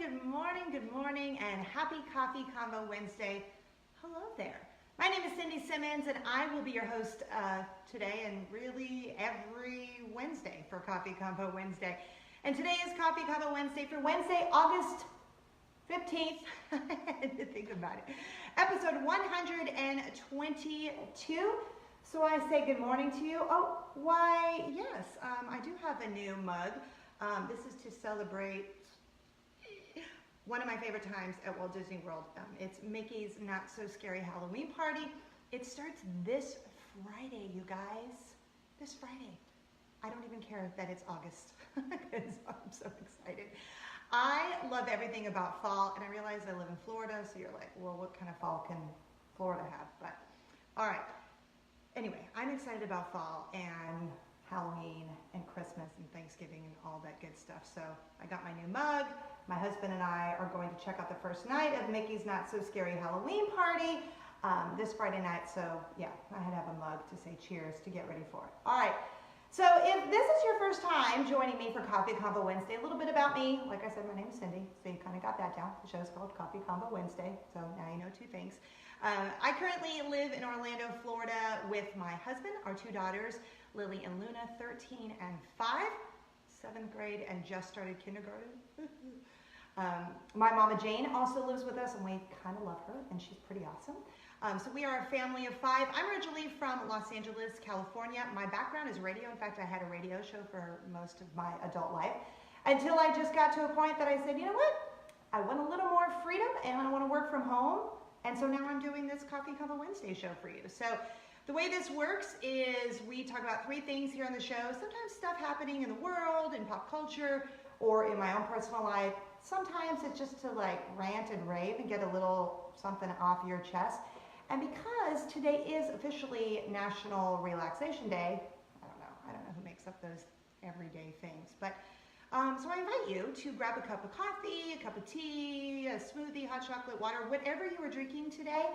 good morning, and happy Coffee Convo Wednesday. Hello there. My name is Cindy Simmons, and I will be your host today and really every Wednesday for Coffee Convo Wednesday. And today is Coffee Convo Wednesday for Wednesday, August 15th. I had to think about it. Episode 122. So I say good morning to you. Oh, why, yes, I do have a new mug. This is to celebrate one of my favorite times at Walt Disney World. It's Mickey's Not So Scary Halloween Party. It starts this Friday, you guys. This Friday. I don't even care that it's August because I'm so excited. I love everything about fall, and I realize I live in Florida, so you're like, well, what kind of fall can Florida have? But, all right. Anyway, I'm excited about fall and Halloween and Christmas and Thanksgiving and all that good stuff. So I got my new mug. My husband and I are going to check out the first night of Mickey's Not So Scary Halloween Party this Friday night. So yeah, I had to have a mug to say cheers to get ready for it. All right. So if this is your first time joining me for Coffee Convo Wednesday, a little bit about me. Like I said, my name is Cindy, so you kind of got that down. The show is called Coffee Convo Wednesday, so now you know two things. I currently live in Orlando, Florida with my husband, our two daughters, Lily and Luna, 13 and 5, 7th grade, and just started kindergarten. My mama Jane also lives with us, and we kind of love her, and she's pretty awesome. So we are a family of 5. I'm originally from Los Angeles, California. My background is radio. In fact, I had a radio show for most of my adult life until I just got to a point that I said, you know what? I want a little more freedom, and I want to work from home. And so now I'm doing this Coffee Convo Wednesday show for you. So the way this works is we talk about 3 things here on the show. Sometimes stuff happening in the world, in pop culture, or in my own personal life. Sometimes it's just to like rant and rave and get a little something off your chest. And because today is officially National Relaxation Day, I don't know who makes up those everyday things, but so I invite you to grab a cup of coffee, a cup of tea, a smoothie, hot chocolate, water, whatever you are drinking today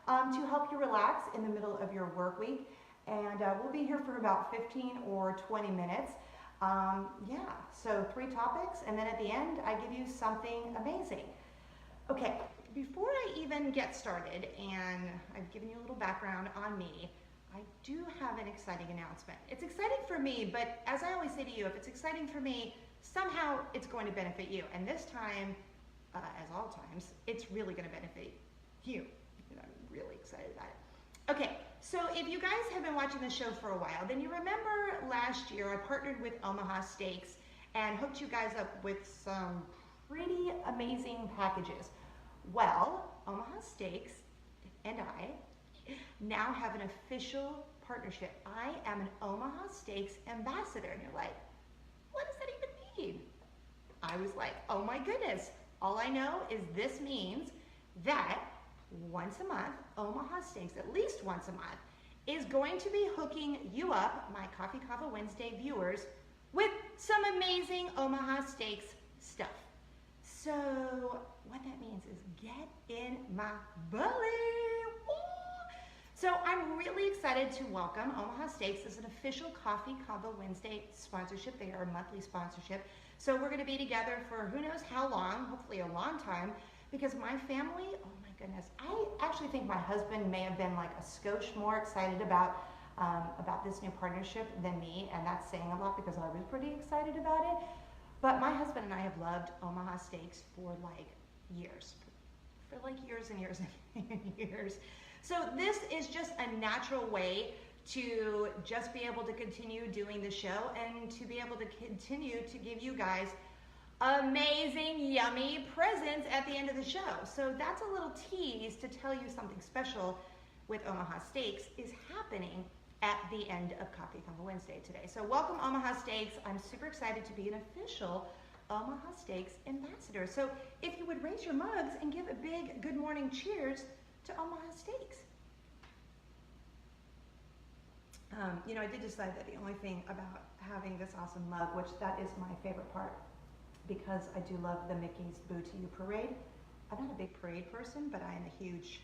to help you relax in the middle of your work week. And we'll be here for about 15 or 20 minutes. Yeah, so 3 topics, and then at the end, I give you something amazing. Okay, before I even get started, and I've given you a little background on me, I do have an exciting announcement. It's exciting for me, but as I always say to you, if it's exciting for me, somehow it's going to benefit you. And this time, as all times, it's really going to benefit you. And I'm really excited about it. Okay, so if you guys have been watching the show for a while, then you remember last year I partnered with Omaha Steaks and hooked you guys up with some pretty amazing packages. Well, Omaha Steaks and I now have an official partnership. I am an Omaha Steaks ambassador. And you're like, what does that even mean? I was like, oh my goodness. All I know is this means that once a month, Omaha Steaks, at least once a month, is going to be hooking you up, my Coffee Convo Wednesday viewers, with some amazing Omaha Steaks stuff. So what that means is get in my belly. Woo! So I'm really excited to welcome Omaha Steaks as an official Coffee Convo Wednesday sponsorship. They are a monthly sponsorship. So we're going to be together for who knows how long, hopefully a long time, because my family, oh my goodness, I actually think my husband may have been like a scotch more excited about this new partnership than me, and that's saying a lot because I was pretty excited about it. But my husband and I have loved Omaha Steaks for like years, for like years and years and years. So this is just a natural way to just be able to continue doing the show and to be able to continue to give you guys amazing, yummy presents at the end of the show. So that's a little tease to tell you something special with Omaha Steaks is happening at the end of Coffee Convo Wednesday today. So welcome Omaha Steaks. I'm super excited to be an official Omaha Steaks ambassador. So if you would raise your mugs and give a big good morning cheers to Omaha Steaks. You know, I did decide that the only thing about having this awesome mug, which that is my favorite part, because I do love the Mickey's Boo to You parade. I'm not a big parade person, but I am a huge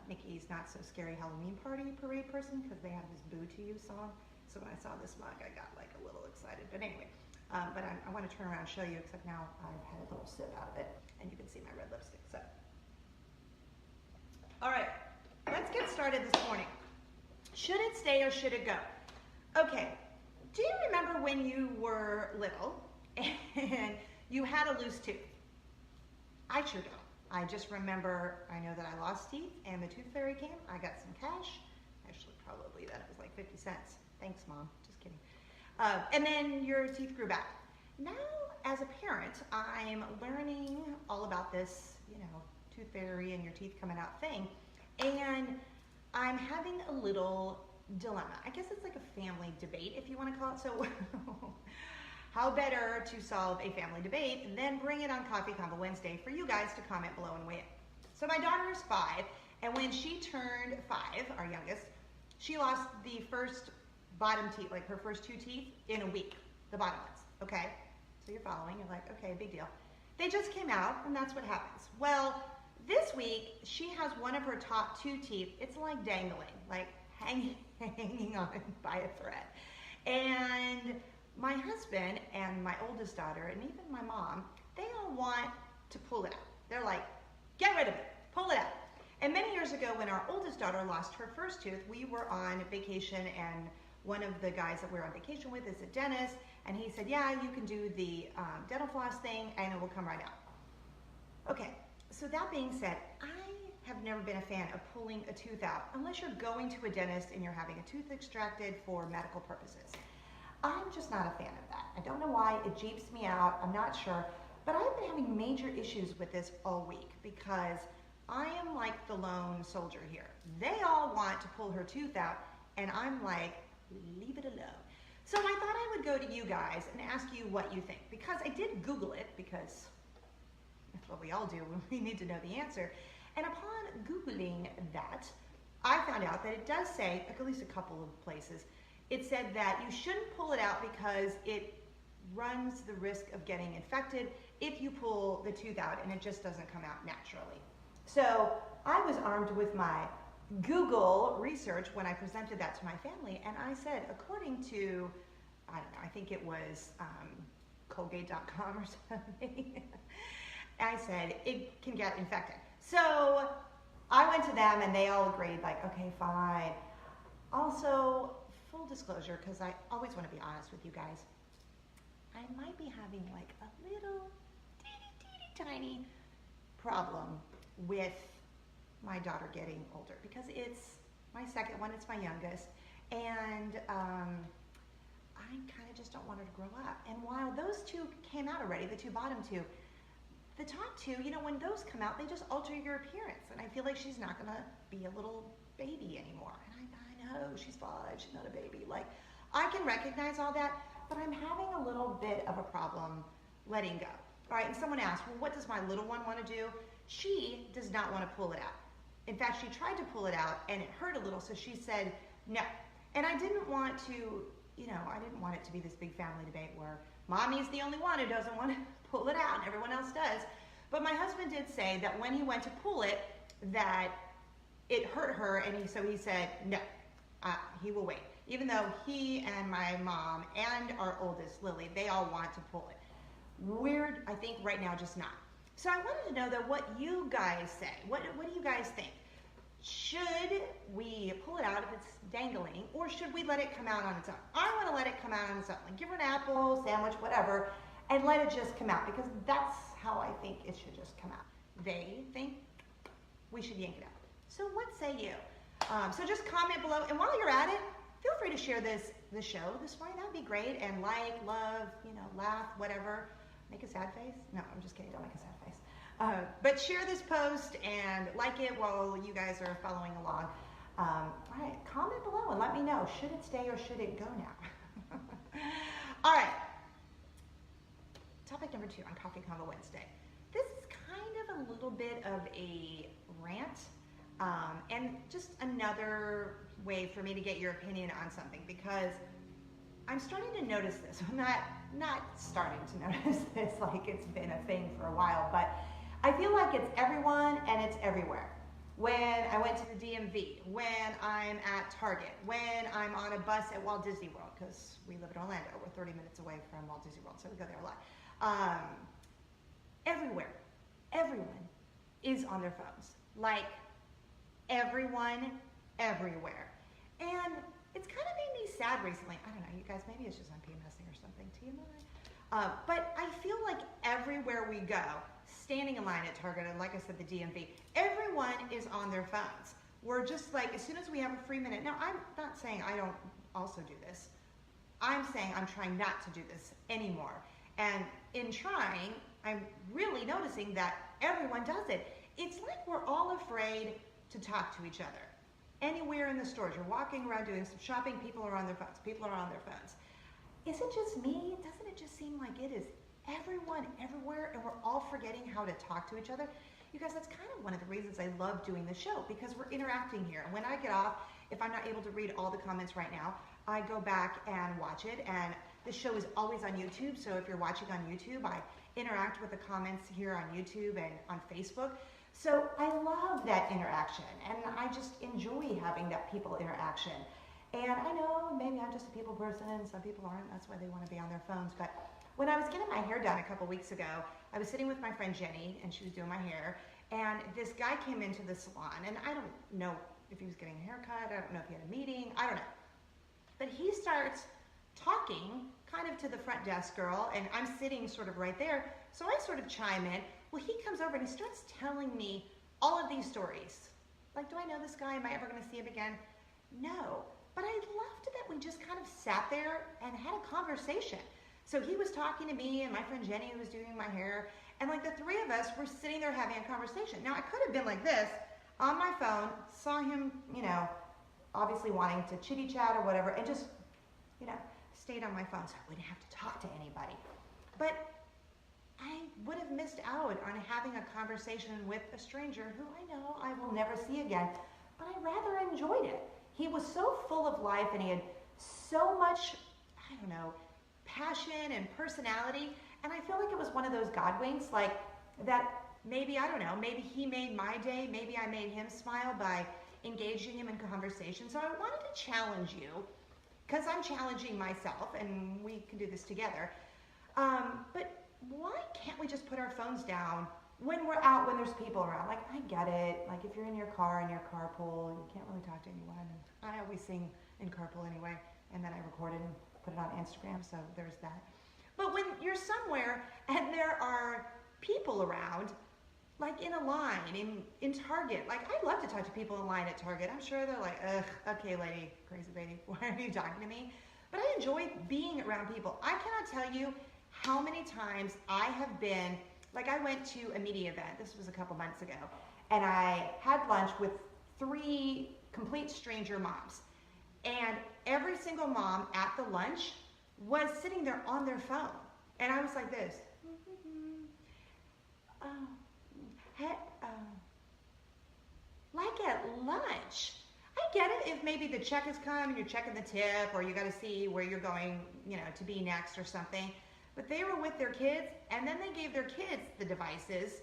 Mickey's Not So Scary Halloween Party parade person because they have this Boo to You song. So when I saw this mug, I got like a little excited. But anyway, but I want to turn around and show you, except now I've had a little sip out of it, and you can see my red lipstick. So, all right, let's get started this morning. Should it stay or should it go? Okay, do you remember when you were little and you had a loose tooth? I sure don't. I just remember, I know that I lost teeth and the tooth fairy came. I got some cash. Actually, probably then it was like 50 cents. Thanks, Mom. Just kidding. And then your teeth grew back. Now, as a parent, I'm learning all about this, tooth fairy and your teeth coming out thing. And I'm having a little dilemma. I guess it's like a family debate, if you want to call it so. How better to solve a family debate than bring it on Coffee Convo Wednesday for you guys to comment below and weigh in. So my daughter is 5, and when she turned 5, our youngest, she lost the first bottom teeth, like her first 2 teeth, in a week, the bottom ones, okay? So you're following, you're like, okay, big deal. They just came out, and that's what happens. Well, this week, she has one of her top 2 teeth, it's like dangling, like hanging on by a thread. And my husband and my oldest daughter, and even my mom, they all want to pull it out. They're like, get rid of it, pull it out. And many years ago, when our oldest daughter lost her first tooth, we were on vacation, and one of the guys that we're on vacation with is a dentist, and he said, yeah, you can do the dental floss thing, and it will come right out. Okay, so that being said, I have never been a fan of pulling a tooth out, unless you're going to a dentist and you're having a tooth extracted for medical purposes. I'm just not a fan of that. I don't know why, it jeeps me out, I'm not sure, but I've been having major issues with this all week because I am like the lone soldier here. They all want to pull her tooth out, and I'm like, leave it alone. So I thought I would go to you guys and ask you what you think, because I did Google it, because that's what we all do when we need to know the answer. And upon Googling that, I found out that it does say, at least a couple of places, it said that you shouldn't pull it out because it runs the risk of getting infected if you pull the tooth out and it just doesn't come out naturally. So I was armed with my Google research when I presented that to my family, and I said, according to, I don't know, I think it was Colgate.com or something, I said it can get infected. So I went to them and they all agreed, like, okay, fine. Also, full disclosure, because I always want to be honest with you guys, I might be having like a little teeny tiny problem with my daughter getting older, because it's my second one, it's my youngest, and I kind of just don't want her to grow up. And while those 2 came out already, the 2 bottom 2, the top 2, when those come out, they just alter your appearance, and I feel like she's not going to be a little baby anymore. And I know, she's 5, she's not a baby. Like, I can recognize all that, but I'm having a little bit of a problem letting go. All right, and someone asked, well, what does my little one want to do? She does not want to pull it out. In fact, she tried to pull it out, and it hurt a little, so she said no. And I didn't want to, I didn't want it to be this big family debate where Mommy's the only one who doesn't want to pull it out, and everyone else does. But my husband did say that when he went to pull it, that it hurt her, and so he said no, he will wait. Even though he and my mom and our oldest, Lily, they all want to pull it. Weird, I think right now, just not. So I wanted to know, though, what you guys say. What do you guys think? Should we pull it out if it's dangling, or should we let it come out on its own? I want to let it come out on its own. Like, give her an apple, sandwich, whatever, and let it just come out, because that's how I think it should just come out. They think we should yank it out. So what say you? So just comment below, and while you're at it, feel free to share the show this morning. That would be great. And like, love, laugh, whatever. Make a sad face? No, I'm just kidding. Don't make a sad face. But share this post and like it while you guys are following along. All right, comment below and let me know. Should it stay or should it go now? All right. Topic number 2 on Coffee Convo Wednesday. This is kind of a little bit of a rant and just another way for me to get your opinion on something, because I'm starting to notice this. I'm not starting to notice this like it's been a thing for a while, but I feel like it's everyone and it's everywhere. When I went to the DMV, when I'm at Target, when I'm on a bus at Walt Disney World, because we live in Orlando. We're 30 minutes away from Walt Disney World, so we go there a lot. Everyone is on their phones. Like, everyone, everywhere. And it's kind of made me sad recently. I don't know, you guys, maybe it's just I'm PMSing or something, TMI. But I feel like everywhere we go, standing in line at Target, and like I said, the DMV, everyone is on their phones. We're just like, as soon as we have a free minute, now I'm not saying I don't also do this. I'm saying I'm trying not to do this anymore. And in trying, I'm really noticing that everyone does it. It's like we're all afraid to talk to each other. Anywhere in the stores, you're walking around doing some shopping, people are on their phones. People are on their phones. Is it just me? Doesn't it just seem like it is everyone, everywhere, and we're all forgetting how to talk to each other? You guys, that's kind of one of the reasons I love doing the show, because we're interacting here. And when I get off, if I'm not able to read all the comments right now, I go back and watch it. And this show is always on YouTube, so if you're watching on YouTube, I interact with the comments here on YouTube and on Facebook. So I love that interaction, and I just enjoy having that people interaction. And I know maybe I'm just a people person, and some people aren't. That's why they want to be on their phones. But when I was getting my hair done a couple weeks ago, I was sitting with my friend Jenny, and she was doing my hair, and this guy came into the salon, and I don't know if he was getting a haircut, I don't know if he had a meeting, I don't know. But he starts talking kind of to the front desk girl, and I'm sitting sort of right there, so I sort of chime in. Well, he comes over and he starts telling me all of these stories. Like, do I know this guy? Am I ever going to see him again? No. But I loved that we just kind of sat there and had a conversation. So he was talking to me and my friend Jenny, who was doing my hair, and like the three of us were sitting there having a conversation. Now, I could have been like this on my phone, saw him, you know, obviously wanting to chitty chat or whatever, and just, you know, stayed on my phone so I wouldn't have to talk to anybody. But I would have missed out on having a conversation with a stranger who I know I will never see again, but I rather enjoyed it. He was so full of life, and he had so much, I don't know, passion and personality, and I feel like it was one of those God winks, like that maybe, I don't know, maybe he made my day, maybe I made him smile by engaging him in conversation. So I wanted to challenge you, because I'm challenging myself, and we can do this together, but why can't we just put our phones down when we're out, when there's people around? Like, I get it. Like, if you're in your car, in your carpool, you can't really talk to anyone. And I always sing in carpool anyway, and then I record it and put it on Instagram, so there's that. But when you're somewhere and there are people around, like in a line, in Target, like I love to talk to people in line at Target. I'm sure they're like, ugh, okay, lady, crazy lady, why are you talking to me? But I enjoy being around people. I cannot tell you how many times I have been, like I went to a media event, this was a couple months ago, and I had lunch with 3 complete stranger moms. And every single mom at the lunch was sitting there on their phone. And I was like this. Like at lunch. I get it if maybe the check has come and you're checking the tip, or you got to see where you're going, you know, to be next or something. But they were with their kids, and then they gave their kids the devices.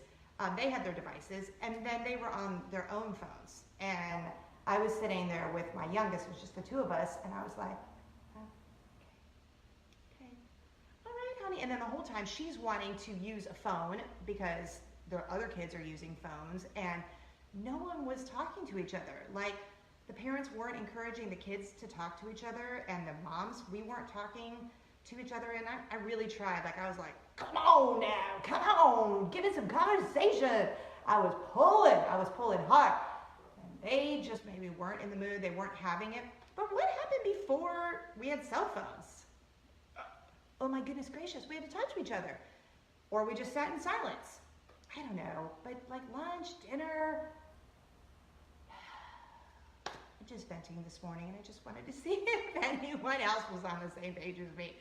They had their devices, and then they were on their own phones. And I was sitting there with my youngest, it was just the 2 of us, and I was like, oh, okay, all right, honey. And then the whole time she's wanting to use a phone because their other kids are using phones, and no one was talking to each other. Like, the parents weren't encouraging the kids to talk to each other, and the moms, we weren't talking to each other. And I really tried. Like, I was like, come on now, come on, give it some conversation. I was pulling hard. And they just maybe weren't in the mood, they weren't having it. But what happened before we had cell phones? Oh my goodness gracious, we had to talk to each other. Or we just sat in silence. I don't know, but like lunch, dinner, I'm just venting this morning, and I just wanted to see if anyone else was on the same page as me.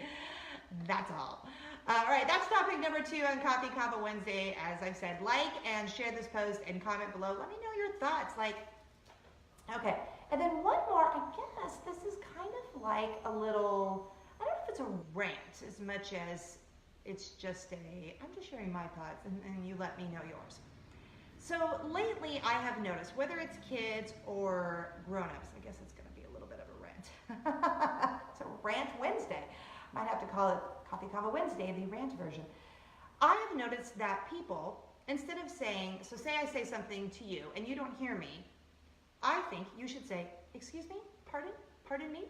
That's all. All right, that's topic number 2 on Coffee Convo Wednesday. As I've said, like and share this post and comment below. Let me know your thoughts. Like, okay, and then one more. I guess this is kind of like a little, I don't know if it's a rant as much as it's just I'm just sharing my thoughts, and you let me know yours. So lately I have noticed, whether it's kids or grown-ups, I guess it's going to be a little bit of a rant. rant. It's a Rant Wednesday. Might have to call it Coffee Convo Wednesday, the rant version. I have noticed that people, instead of saying, so say I say something to you and you don't hear me, I think you should say, excuse me, pardon me.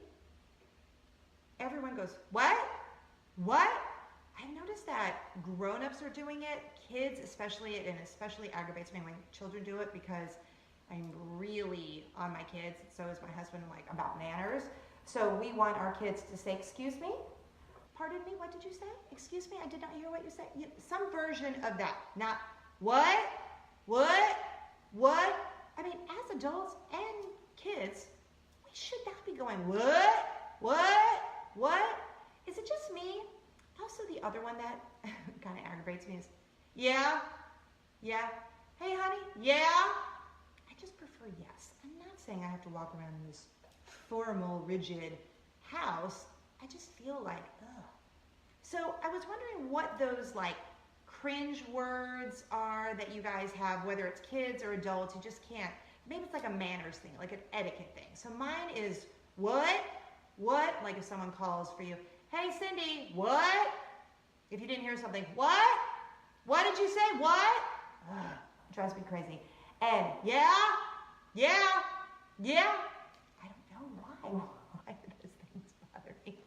Everyone goes, what? What? I've noticed that grown-ups are doing it, kids especially, and especially aggravates me when children do it because I'm really on my kids, so is my husband, like about manners. So we want our kids to say, excuse me, pardon me, what did you say? Excuse me, I did not hear what you said. Some version of that, not what? I mean, as adults and kids, we should not be going, what? Is it just me? Also, the other one that kind of aggravates me is, yeah, hey honey, yeah. I just prefer yes. I'm not saying I have to walk around in this formal, rigid house. I just feel like, ugh. So I was wondering what those like cringe words are that you guys have, whether it's kids or adults, you just can't. Maybe it's like a manners thing, like an etiquette thing. So mine is what? Like if someone calls for you, hey Cindy, what? If you didn't hear something, what? What did you say? What? Ugh, it drives me crazy. And yeah. I don't know why do those things bother me.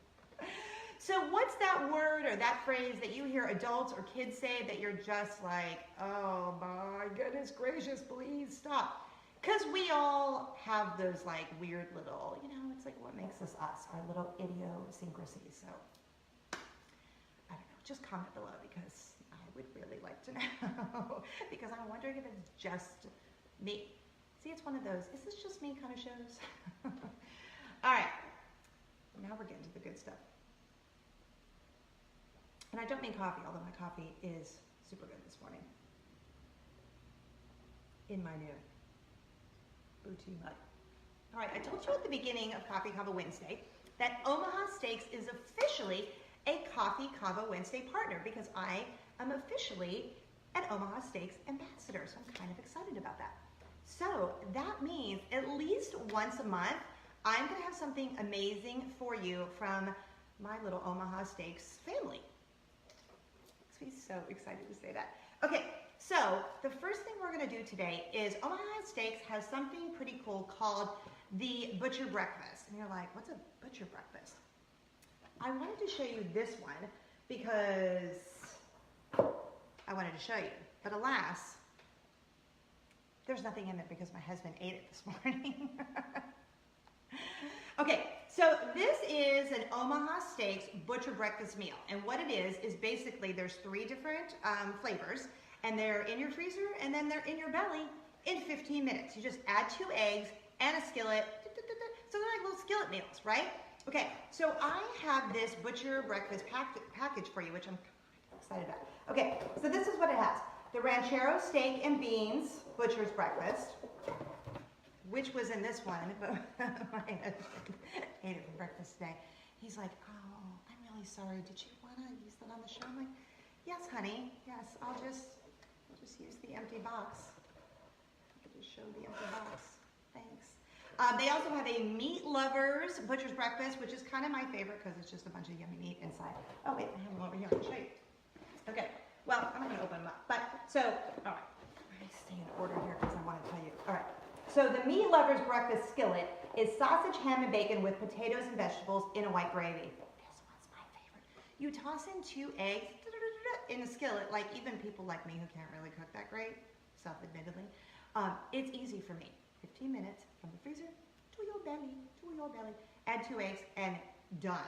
So what's that word or that phrase that you hear adults or kids say that you're just like, oh my goodness gracious, please stop? Because we all have those like weird little, it's like what makes us us, our little idiosyncrasies. So I don't know, just comment below because I would really like to know because I'm wondering if it's just me. See, it's one of those, is this just me kind of shows? All right, now we're getting to the good stuff. And I don't mean coffee, although my coffee is super good this morning. In my new boutique mug. All right, I told you at the beginning of Coffee Convo Wednesday that Omaha Steaks is officially a Coffee Convo Wednesday partner because I am officially an Omaha Steaks ambassador, so I'm kind of excited about that. So that means at least once a month, I'm gonna have something amazing for you from my little Omaha Steaks family. Makes me so excited to say that. Okay, so the first thing we're gonna do today is Omaha Steaks has something pretty cool called the Butcher Breakfast. And you're like, what's a butcher breakfast? I wanted to show you this one because I wanted to show you, but alas, there's nothing in it because my husband ate it this morning. Okay, so this is an Omaha Steaks Butcher Breakfast meal. And what it is basically there's 3 different flavors and they're in your freezer and then they're in your belly in 15 minutes. You just add 2 eggs and a skillet. So they're like little skillet meals, right? Okay, so I have this Butcher Breakfast package for you, which I'm excited about. Okay, so this is what it has. The Ranchero Steak and Beans Butcher's Breakfast, which was in this one, but my husband ate it for breakfast today. He's like, oh, I'm really sorry. Did you want to use that on the show? I'm like, yes, honey. Yes, I'll just use the empty box. I'll just show the empty box. Thanks. They also have a Meat Lovers Butcher's Breakfast, which is kind of my favorite because it's just a bunch of yummy meat inside. Oh, wait, I have them over here. I'll show you. Okay, well, I'm going to open them up. But, so, all right. Let me stay in order here because I want to tell you. All right. So the Meat Lovers Breakfast Skillet is sausage, ham, and bacon with potatoes and vegetables in a white gravy. This one's my favorite. You toss in 2 eggs in the skillet, like even people like me who can't really cook that great, self-admittedly. It's easy for me. 15 minutes from the freezer to your belly, add 2 eggs, and done.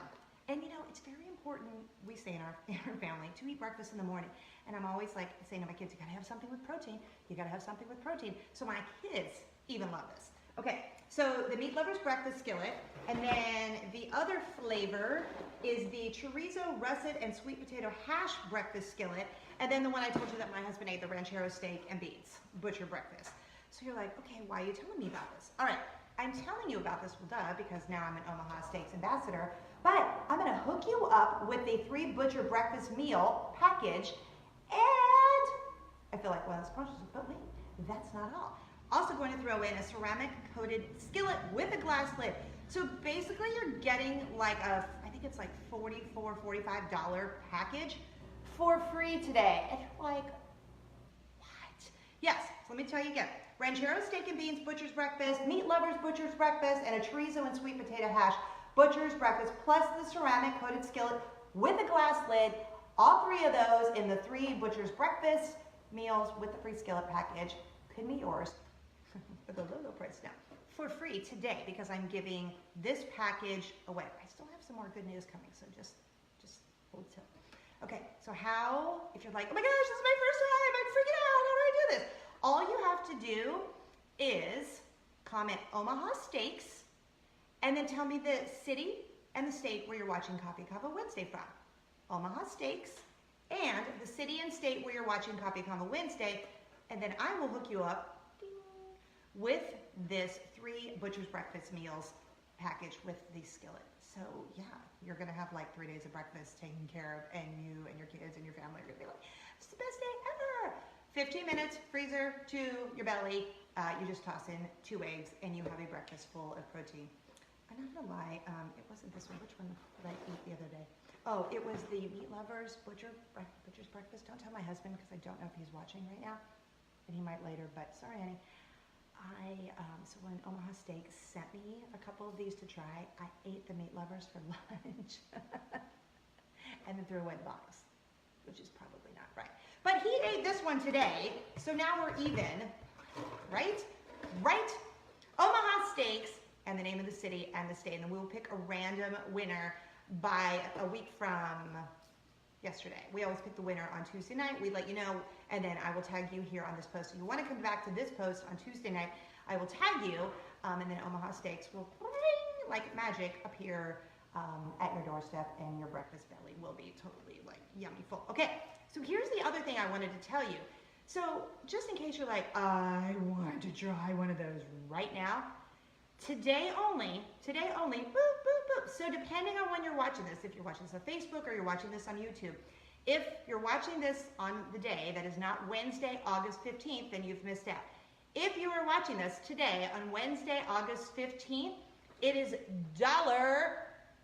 And it's very important, we say in our family, to eat breakfast in the morning. And I'm always like saying to my kids, you gotta have something with protein. You gotta have something with protein. So my kids even love this. Okay, so the Meat Lovers Breakfast Skillet, and then the other flavor is the Chorizo Russet and Sweet Potato Hash Breakfast Skillet, and then the one I told you that my husband ate, the Ranchero Steak and Beans Butcher Breakfast. So you're like, okay, why are you telling me about this? All right, I'm telling you about this, well, duh, because now I'm an Omaha Steaks ambassador, but I'm gonna hook you up with the 3 Butcher Breakfast meal package, and I feel like one of those sponsors, but wait, that's not all. Also going to throw in a ceramic coated skillet with a glass lid. So basically you're getting like I think it's like $44, $45 package for free today. And you're like, what? Yes, so let me tell you again. Ranchero steak and beans, butcher's breakfast, meat lovers, butcher's breakfast, and a chorizo and sweet potato hash, butcher's breakfast, plus the ceramic coated skillet with a glass lid. All three of those in the 3 butcher's breakfast meals with the free skillet package could be yours for the low, low price now for free today, because I'm giving this package away. I still have some more good news coming, so just hold still. Okay, so how, if you're like, oh my gosh, this is my first time, I'm freaking out, how do I do this? All you have to do is comment Omaha Steaks and then tell me the city and the state where you're watching Coffee Convo Wednesday from. Omaha Steaks and the city and state where you're watching Coffee Convo Wednesday, and then I will hook you up with this 3 butcher's breakfast meals package with the skillet. So yeah, you're gonna have like 3 days of breakfast taken care of, and you and your kids and your family are gonna be like, it's the best day ever. 15 minutes, freezer to your belly. You just toss in 2 eggs and you have a breakfast full of protein. I'm not gonna lie, it wasn't this one. Which one did I eat the other day? Oh, it was the Meat Lovers Butcher's Breakfast. Don't tell my husband, because I don't know if he's watching right now, and he might later, but sorry, honey. So when Omaha Steaks sent me a couple of these to try, I ate the Meat Lovers for lunch and then threw away the box, which is probably not right. But he ate this one today, so now we're even, right? Right? Omaha Steaks and the name of the city and the state, and then we will pick a random winner by a week from yesterday. We always pick the winner on Tuesday night. We let you know, and then I will tag you here on this post. So you want to come back to this post on Tuesday night, I will tag you, and then Omaha Steaks will, like magic, appear at your doorstep, and your breakfast belly will be totally like yummy full. Okay, so here's the other thing I wanted to tell you. So just in case you're like, I want to try one of those right now, today only, boop, boop, boop. So depending on when you're watching this, if you're watching this on Facebook or you're watching this on YouTube, if you're watching this on the day that is not Wednesday, August 15th, then you've missed out. If you are watching this today on Wednesday, August 15th, it is $1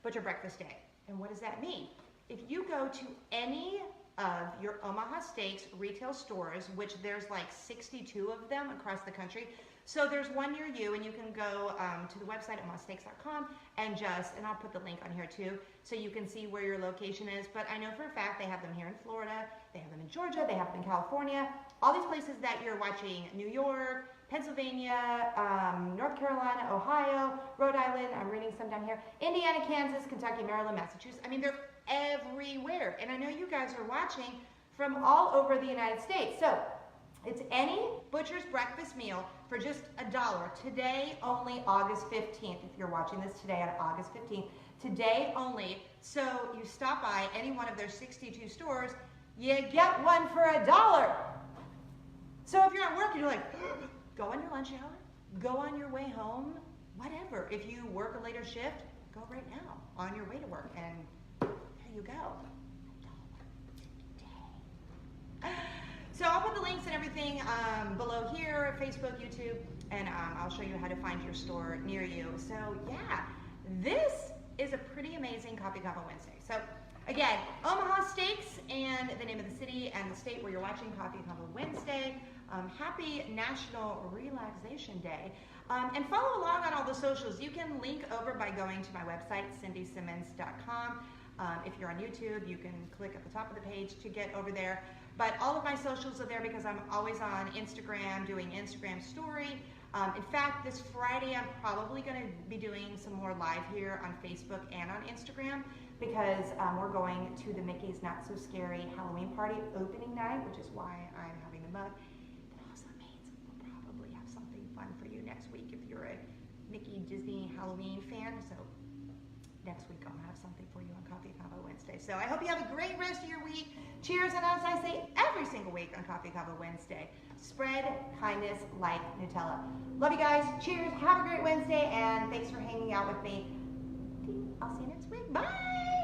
Butcher Breakfast Day. And what does that mean? If you go to any of your Omaha Steaks retail stores, which there's like 62 of them across the country, so there's one near you, and you can go to the website, omahasteaks.com, and I'll put the link on here too, so you can see where your location is. But I know for a fact they have them here in Florida, they have them in Georgia, they have them in California, all these places that you're watching, New York, Pennsylvania, North Carolina, Ohio, Rhode Island, I'm reading some down here, Indiana, Kansas, Kentucky, Maryland, Massachusetts. I mean, they're everywhere. And I know you guys are watching from all over the United States. So it's any butcher's breakfast meal for just $1. Today only, August 15th. If you're watching this today on August 15th, today only. So you stop by any one of their 62 stores, you get one for $1. So if you're at work and you're like, go on your lunch hour, go on your way home, whatever. If you work a later shift, go right now on your way to work, and there you go. So I'll put the links and everything below here, Facebook, YouTube, and I'll show you how to find your store near you. So yeah, this is a pretty amazing Coffee Convo Wednesday. So again, Omaha Steaks and the name of the city and the state where you're watching Coffee Convo Wednesday. Happy National Relaxation Day. And follow along on all the socials. You can link over by going to my website, cindysimmons.com. If you're on YouTube, you can click at the top of the page to get over there. But all of my socials are there because I'm always on Instagram doing Instagram story. In fact, this Friday I'm probably going to be doing some more live here on Facebook and on Instagram, because we're going to the Mickey's Not So Scary Halloween Party opening night, which is why I'm having the mug. That also means we'll probably have something fun for you next week if you're a Mickey Disney Halloween fan. So next week I'll have something for you on Coffee Convo Wednesday. So I hope you have a great rest of your week. Cheers, and as I say every single week on Coffee Convo Wednesday, spread kindness like Nutella. Love you guys. Cheers. Have a great Wednesday, and thanks for hanging out with me. I'll see you next week. Bye.